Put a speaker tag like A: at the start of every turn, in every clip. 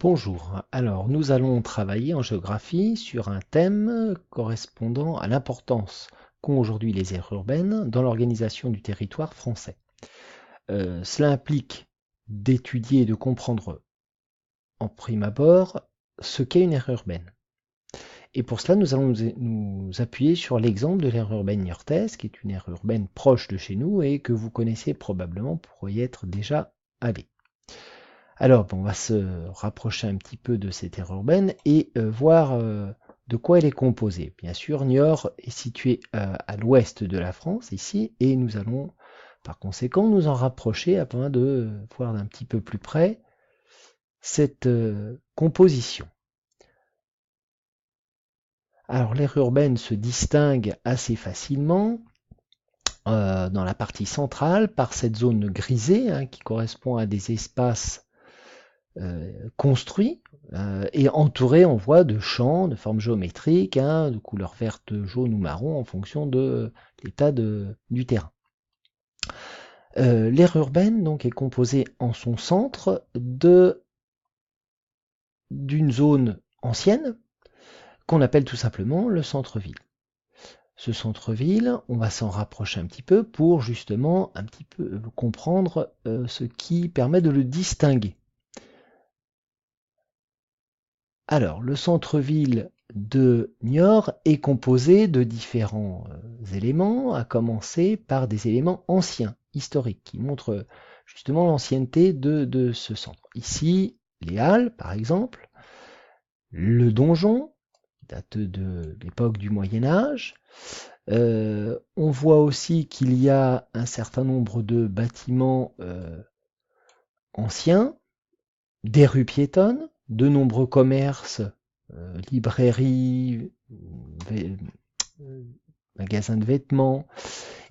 A: Bonjour, alors nous allons travailler en géographie sur un thème correspondant à l'importance qu'ont aujourd'hui les aires urbaines dans l'organisation du territoire français. Cela implique d'étudier et de comprendre en prime abord ce qu'est une aire urbaine. Et pour cela, nous allons nous appuyer sur l'exemple de l'aire urbaine niortaise, qui est une aire urbaine proche de chez nous et que vous connaissez probablement pour y être déjà allé. Alors, on va se rapprocher un petit peu de cette aire urbaine et voir de quoi elle est composée. Bien sûr, Niort est situé à l'ouest de la France, ici, et nous allons par conséquent nous en rapprocher afin de voir d'un petit peu plus près cette composition. Alors, l'aire urbaine se distingue assez facilement dans la partie centrale par cette zone grisée qui correspond à des espaces construit et entouré, on voit, de champs de forme géométrique, de couleur verte, jaune ou marron en fonction de l'état du terrain. L'aire urbaine donc est composée en son centre d'une zone ancienne qu'on appelle tout simplement le centre-ville. Ce centre-ville, on va s'en rapprocher un petit peu pour justement un petit peu comprendre ce qui permet de le distinguer. Alors, le centre-ville de Niort est composé de différents éléments, à commencer par des éléments anciens, historiques, qui montrent justement l'ancienneté de ce centre. Ici, les halles, par exemple, le donjon, qui date de l'époque du Moyen-Âge. On voit aussi qu'il y a un certain nombre de bâtiments anciens, des rues piétonnes, de nombreux commerces, librairies, magasins de vêtements.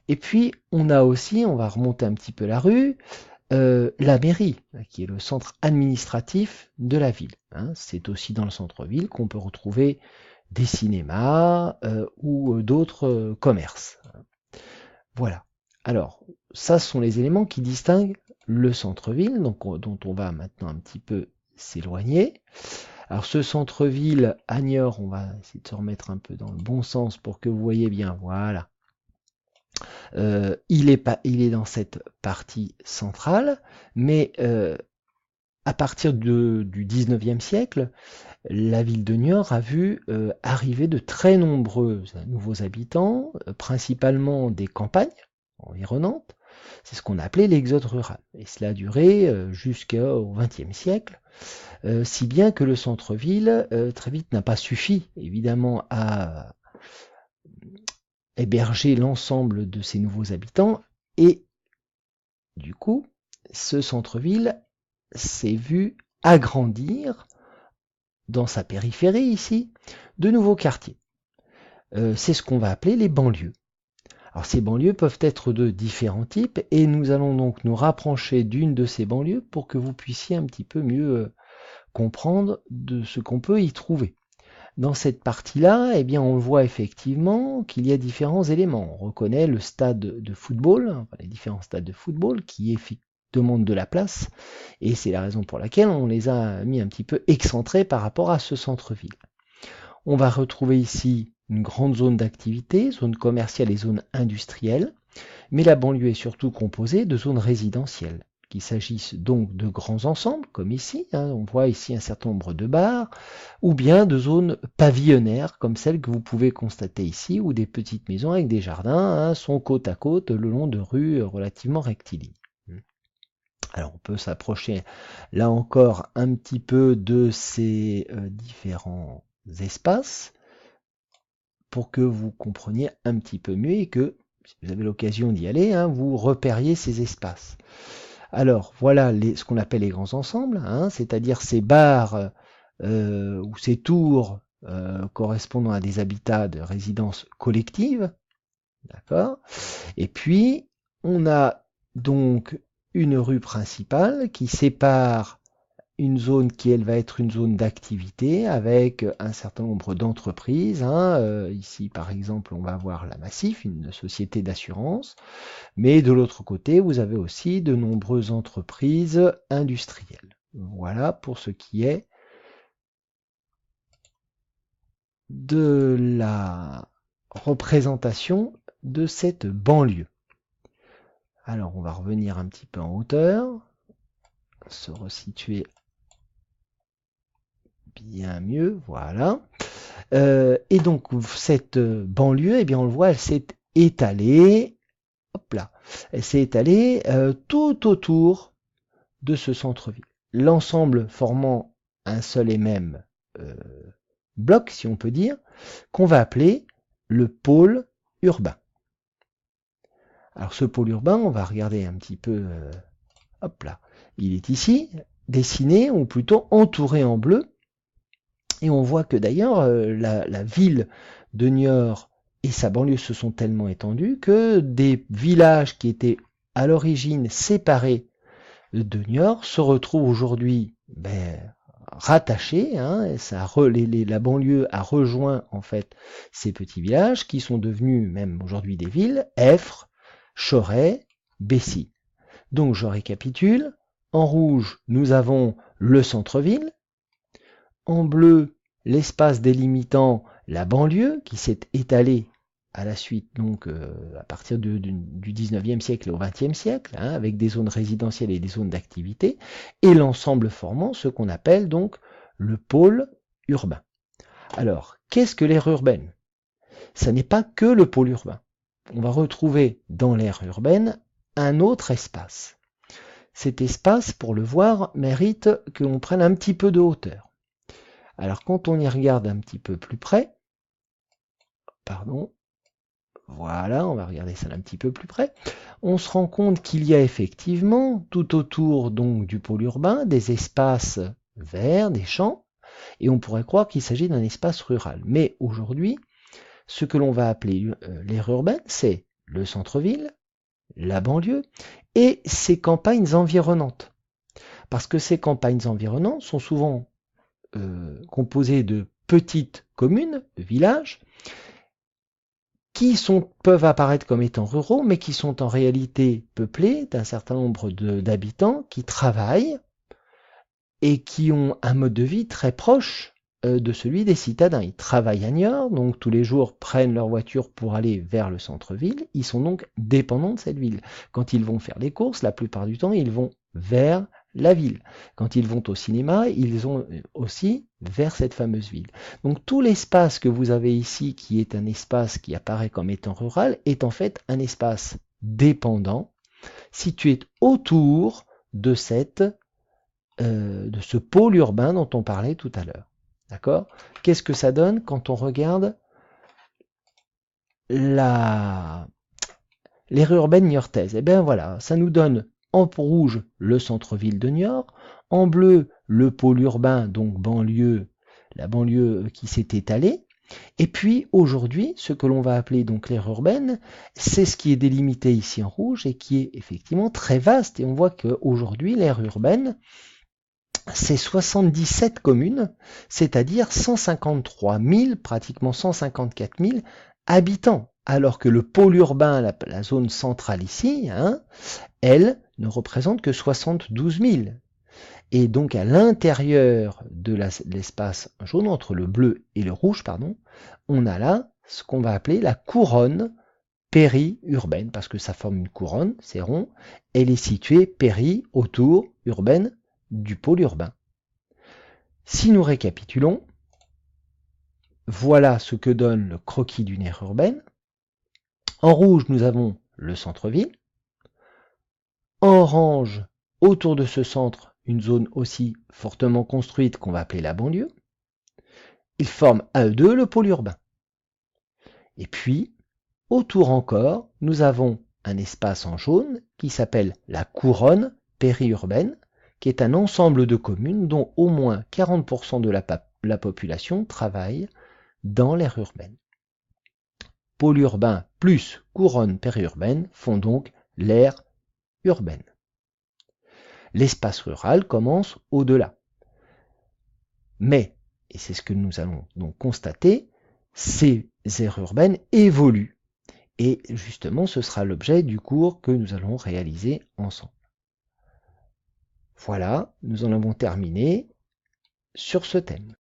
A: Et puis, on a aussi, on va remonter un petit peu la rue, la mairie, qui est le centre administratif de la ville. C'est aussi dans le centre-ville qu'on peut retrouver des cinémas ou d'autres commerces. Voilà. Alors, ça ce sont les éléments qui distinguent le centre-ville, dont on va maintenant un petit peu s'éloigner. Alors ce centre-ville à Niort, on va essayer de se remettre un peu dans le bon sens pour que vous voyez bien, voilà. Il est dans cette partie centrale, mais à partir du 19e siècle, la ville de Niort a vu arriver de très nombreux nouveaux habitants, principalement des campagnes environnantes. C'est ce qu'on appelait l'exode rural. Et cela a duré jusqu'au XXe siècle, si bien que le centre-ville, très vite, n'a pas suffi, évidemment, à héberger l'ensemble de ces nouveaux habitants. Et du coup, ce centre-ville s'est vu agrandir dans sa périphérie ici, de nouveaux quartiers. C'est ce qu'on va appeler les banlieues. Alors ces banlieues peuvent être de différents types et nous allons donc nous rapprocher d'une de ces banlieues pour que vous puissiez un petit peu mieux comprendre de ce qu'on peut y trouver. Dans cette partie-là, eh bien, on voit effectivement qu'il y a différents éléments. On reconnaît le stade de football, enfin, les différents stades de football qui demandent de la place, et c'est la raison pour laquelle on les a mis un petit peu excentrés par rapport à ce centre-ville. On va retrouver ici une grande zone d'activité, zone commerciale et zone industrielle, mais la banlieue est surtout composée de zones résidentielles, qu'il s'agisse donc de grands ensembles, comme ici, on voit ici un certain nombre de bars, ou bien de zones pavillonnaires, comme celles que vous pouvez constater ici, où des petites maisons avec des jardins sont côte à côte le long de rues relativement rectilignes. Alors on peut s'approcher là encore un petit peu de ces différents espaces pour que vous compreniez un petit peu mieux et que, si vous avez l'occasion d'y aller, vous repériez ces espaces. Alors voilà ce qu'on appelle les grands ensembles, c'est-à-dire ces bars ou ces tours correspondant à des habitats de résidences collectives. D'accord. Et puis on a donc une rue principale qui sépare une zone qui, elle, va être une zone d'activité avec un certain nombre d'entreprises. Ici, par exemple, on va avoir la Massif, une société d'assurance. Mais de l'autre côté, vous avez aussi de nombreuses entreprises industrielles. Voilà pour ce qui est de la représentation de cette banlieue. Alors on va revenir un petit peu en hauteur, se resituer bien mieux, voilà. Et donc cette banlieue, eh bien on le voit, elle s'est étalée, hop là, elle s'est étalée tout autour de ce centre-ville. L'ensemble formant un seul et même bloc, si on peut dire, qu'on va appeler le pôle urbain. Alors ce pôle urbain, on va regarder un petit peu, hop là, il est ici, dessiné, ou plutôt entouré en bleu, et on voit que d'ailleurs la ville de Niort et sa banlieue se sont tellement étendues que des villages qui étaient à l'origine séparés de Niort se retrouvent aujourd'hui rattachés. La banlieue a rejoint en fait ces petits villages qui sont devenus même aujourd'hui des villes, Effre, Choret, Bessy. Donc je récapitule. En rouge, nous avons le centre-ville. En bleu, l'espace délimitant la banlieue qui s'est étalée à la suite, donc à partir du 19e siècle au 20e siècle, avec des zones résidentielles et des zones d'activité, et l'ensemble formant ce qu'on appelle donc le pôle urbain. Alors, qu'est-ce que l'aire urbaine? Ça n'est pas que le pôle urbain. On va retrouver dans l'aire urbaine un autre espace. Cet espace, pour le voir, mérite que l'on prenne un petit peu de hauteur. Alors quand on y regarde un petit peu plus près, voilà, on va regarder ça d'un petit peu plus près, on se rend compte qu'il y a effectivement tout autour donc du pôle urbain des espaces verts, des champs, et on pourrait croire qu'il s'agit d'un espace rural. Mais aujourd'hui, ce que l'on va appeler l'aire urbaine, c'est le centre-ville, la banlieue et ses campagnes environnantes. Parce que ces campagnes environnantes sont souvent composées de petites communes, de villages, qui peuvent apparaître comme étant ruraux, mais qui sont en réalité peuplés d'un certain nombre d'habitants qui travaillent et qui ont un mode de vie très proche de celui des citadins. Ils travaillent à Niort, donc tous les jours prennent leur voiture pour aller vers le centre-ville. Ils sont donc dépendants de cette ville. Quand ils vont faire les courses, la plupart du temps, ils vont vers la ville. Quand ils vont au cinéma, ils vont aussi vers cette fameuse ville. Donc tout l'espace que vous avez ici, qui est un espace qui apparaît comme étant rural, est en fait un espace dépendant, situé autour de ce pôle urbain dont on parlait tout à l'heure. D'accord? Qu'est-ce que ça donne quand on regarde l'aire urbaine niortaise? Eh bien voilà, ça nous donne en rouge le centre-ville de Niort, en bleu le pôle urbain, donc banlieue, la banlieue qui s'est étalée, et puis aujourd'hui, ce que l'on va appeler donc l'aire urbaine, c'est ce qui est délimité ici en rouge et qui est effectivement très vaste. Et on voit qu'aujourd'hui, l'aire urbaine, c'est 77 communes, c'est-à-dire 153 000, pratiquement 154 000 habitants. Alors que le pôle urbain, la zone centrale ici, elle ne représente que 72 000. Et donc à l'intérieur de l'espace jaune, entre le bleu et le rouge, on a là ce qu'on va appeler la couronne périurbaine, parce que ça forme une couronne, c'est rond, elle est située autour, urbaine, du pôle urbain. Si nous récapitulons, voilà ce que donne le croquis d'une aire urbaine. En rouge, nous avons le centre-ville. En orange, autour de ce centre, une zone aussi fortement construite qu'on va appeler la banlieue. Ils forment à eux deux le pôle urbain. Et puis, autour encore, nous avons un espace en jaune qui s'appelle la couronne périurbaine, qui est un ensemble de communes dont au moins 40% de la population travaille dans l'aire urbaine. Pôle urbain plus couronne périurbaine font donc l'aire urbaine. L'espace rural commence au-delà. Mais, et c'est ce que nous allons donc constater, ces aires urbaines évoluent. Et justement, ce sera l'objet du cours que nous allons réaliser ensemble. Voilà, nous en avons terminé sur ce thème.